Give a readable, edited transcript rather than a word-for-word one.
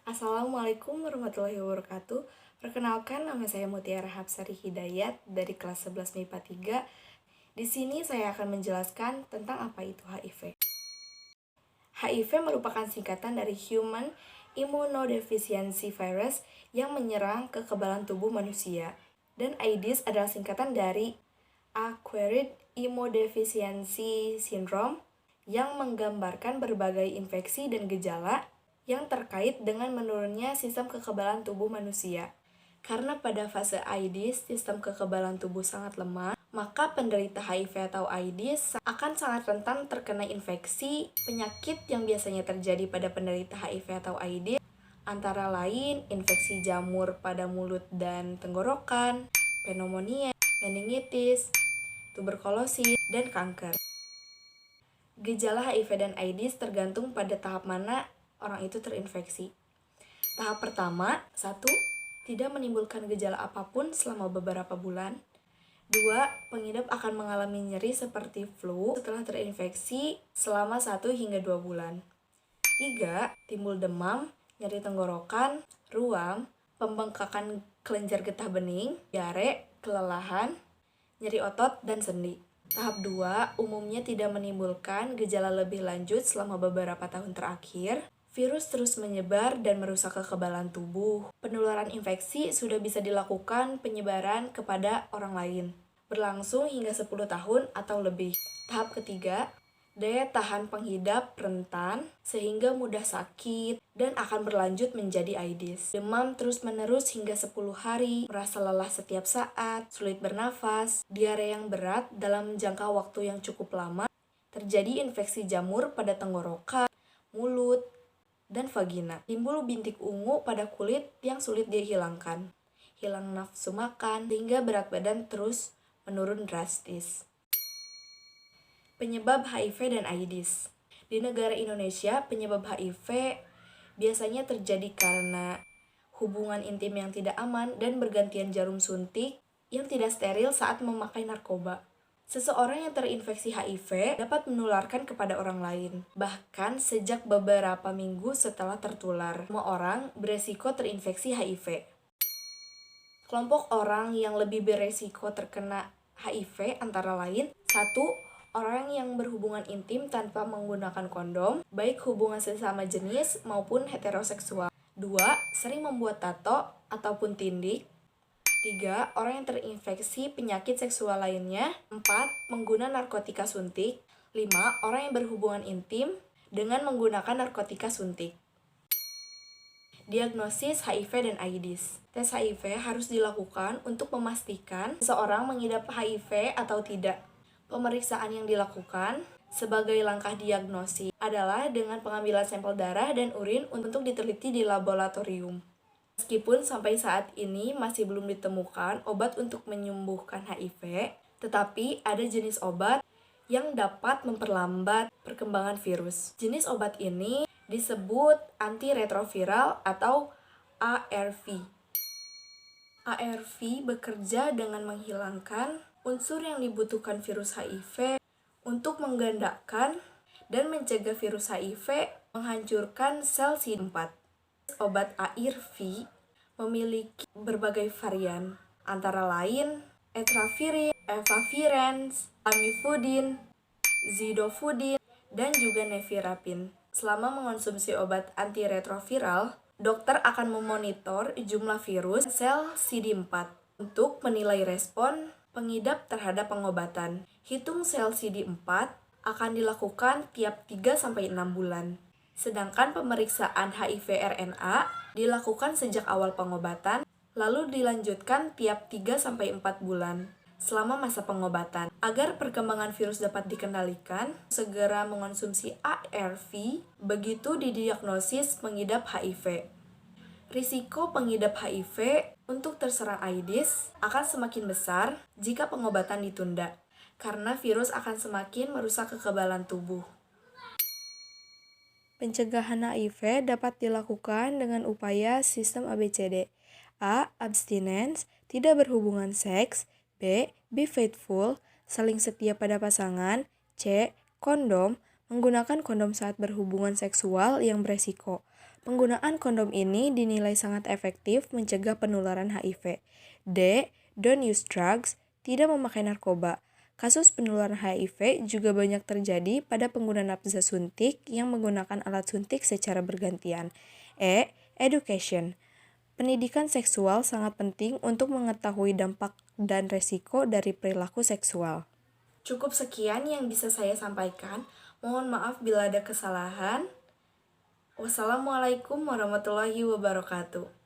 Assalamualaikum warahmatullahi wabarakatuh. Perkenalkan, nama saya Mutiara Hapsari Hidayat dari kelas 11 MIPA 3. Di sini saya akan menjelaskan tentang apa itu HIV. HIV merupakan singkatan dari Human Immunodeficiency Virus yang menyerang kekebalan tubuh manusia. Dan AIDS adalah singkatan dari Acquired Immunodeficiency Syndrome yang menggambarkan berbagai infeksi dan gejala yang terkait dengan menurunnya sistem kekebalan tubuh manusia. Karena pada fase AIDS, sistem kekebalan tubuh sangat lemah, maka penderita HIV atau AIDS akan sangat rentan terkena infeksi penyakit yang biasanya terjadi pada penderita HIV atau AIDS, antara lain infeksi jamur pada mulut dan tenggorokan, pneumonia, meningitis, tuberkulosis, dan kanker. Gejala HIV dan AIDS tergantung pada tahap mana orang itu terinfeksi. Tahap pertama, 1. Tidak menimbulkan gejala apapun selama beberapa bulan. 2. Pengidap akan mengalami nyeri seperti flu setelah terinfeksi selama 1 hingga 2 bulan. 3. Timbul demam, nyeri tenggorokan, ruam, pembengkakan kelenjar getah bening, diare, kelelahan, nyeri otot, dan sendi. Tahap 2 umumnya tidak menimbulkan gejala lebih lanjut selama beberapa tahun terakhir. Virus terus menyebar dan merusak kekebalan tubuh. Penularan infeksi sudah bisa dilakukan penyebaran kepada orang lain, berlangsung hingga 10 tahun atau lebih. Tahap ketiga, daya tahan penghidap rentan sehingga mudah sakit dan akan berlanjut menjadi AIDS. Demam terus-menerus hingga 10 hari, merasa lelah setiap saat, sulit bernafas, diare yang berat dalam jangka waktu yang cukup lama, terjadi infeksi jamur pada tenggorokan, mulut, dan vagina. Timbul bintik ungu pada kulit yang sulit dihilangkan. Hilang nafsu makan, sehingga berat badan terus menurun drastis. Penyebab HIV dan AIDS. Di negara Indonesia, penyebab HIV biasanya terjadi karena hubungan intim yang tidak aman dan bergantian jarum suntik yang tidak steril saat memakai narkoba. Seseorang yang terinfeksi HIV dapat menularkan kepada orang lain, bahkan sejak beberapa minggu setelah tertular. Semua orang beresiko terinfeksi HIV. Kelompok orang yang lebih beresiko terkena HIV antara lain: 1. Orang yang berhubungan intim tanpa menggunakan kondom, baik hubungan sesama jenis maupun heteroseksual. 2. Sering membuat tato ataupun tindik. 3. Orang yang terinfeksi penyakit seksual lainnya. 4. Pengguna narkotika suntik. 5. Orang yang berhubungan intim dengan menggunakan narkotika suntik. Diagnosis HIV dan AIDS. Tes HIV harus dilakukan untuk memastikan seseorang mengidap HIV atau tidak. Pemeriksaan yang dilakukan sebagai langkah diagnosis adalah dengan pengambilan sampel darah dan urin untuk diteliti di laboratorium. Meskipun sampai saat ini masih belum ditemukan obat untuk menyembuhkan HIV, tetapi ada jenis obat yang dapat memperlambat perkembangan virus. Jenis obat ini disebut antiretroviral atau ARV. ARV bekerja dengan menghilangkan unsur yang dibutuhkan virus HIV untuk menggandakan dan mencegah virus HIV menghancurkan sel CD4. Obat ARV memiliki berbagai varian, antara lain etravirin, efavirenz, amifudin, zidofudin, dan juga nevirapin. Selama mengonsumsi obat antiretroviral, dokter akan memonitor jumlah virus sel CD4 untuk menilai respon pengidap terhadap pengobatan. Hitung sel CD4 akan dilakukan tiap 3-6 bulan. Sedangkan pemeriksaan HIV RNA dilakukan sejak awal pengobatan, lalu dilanjutkan tiap 3-4 bulan selama masa pengobatan. Agar perkembangan virus dapat dikendalikan, segera mengonsumsi ARV begitu didiagnosis mengidap HIV. Risiko pengidap HIV untuk terserang AIDS akan semakin besar jika pengobatan ditunda, karena virus akan semakin merusak kekebalan tubuh. Pencegahan HIV dapat dilakukan dengan upaya sistem ABCD. A. Abstinence, tidak berhubungan seks. B. Be faithful, saling setia pada pasangan. C. Kondom, menggunakan kondom saat berhubungan seksual yang beresiko. Penggunaan kondom ini dinilai sangat efektif mencegah penularan HIV. D. Don't use drugs, tidak memakai narkoba. Kasus penularan HIV juga banyak terjadi pada pengguna nafas suntik yang menggunakan alat suntik secara bergantian. E. Education. Pendidikan seksual sangat penting untuk mengetahui dampak dan resiko dari perilaku seksual. Cukup sekian yang bisa saya sampaikan. Mohon maaf bila ada kesalahan. Wassalamualaikum warahmatullahi wabarakatuh.